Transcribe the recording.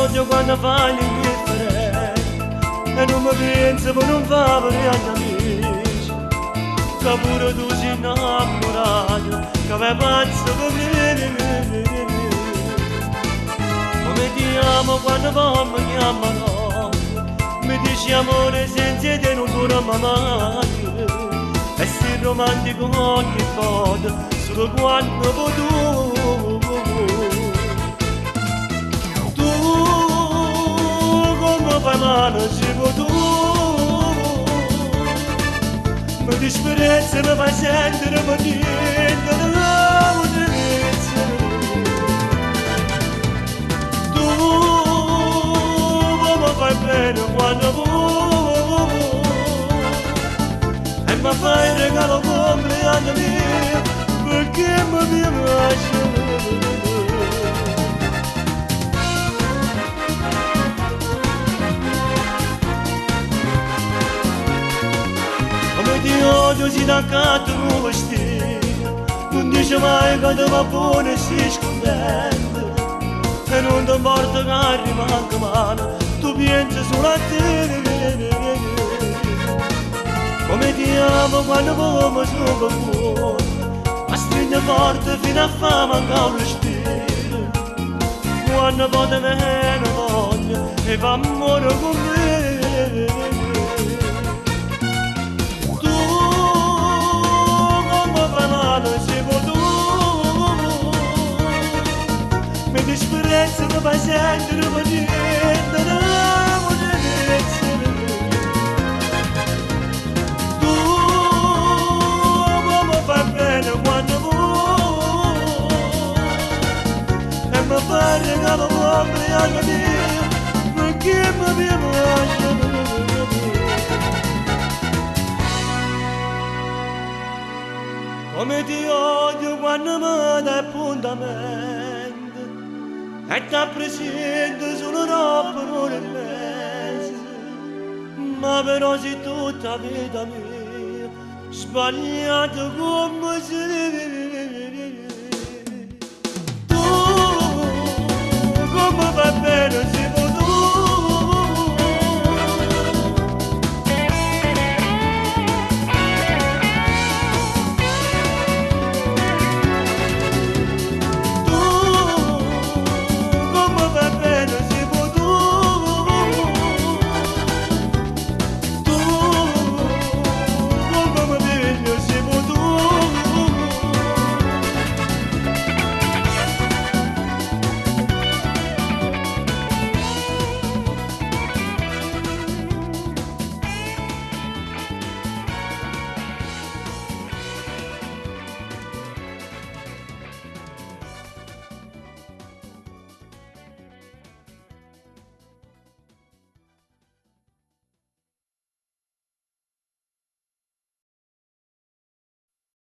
odio quando fai l'indifferente e non mi penso ma non fa per gli amici, che pure tu sei innamorato, che vai pazzo per me. Come ti amo quando poi mi chiamano, mi dici amore senza te non vorremmo mai, e sei romantico ogni volta, solo quando vuoi tu. Tu come fai male se vuoi tu, mi disprezzi, mi fai sentire potente, l'amo tristezza. Tu come fai bene quando vuoi e mi fai il regalo compleanno mio, perché mi piace. Ti odio si da accanto un vestito, non dice mai che ti va buono e sei scontento, e non ti importa che arriva anche male, tu pensi solo a te. Come ti amo quando poi mi sono fuori, ma stringe forte fino a fare mancare lo respiro, quando poi te viene voglia e fa amore con me. Mi disprezzo, mi fai sentire potente, l'amo tristezza. Tu come fai bene quando vuoi e mi fai il regalo compleanno mio, perché mi piace. Come ti odio quando mi dai appuntamento e ti presento solo troppo non è mese, ma però sei tutta la vita mia, sbagliato come sei. Tu come fai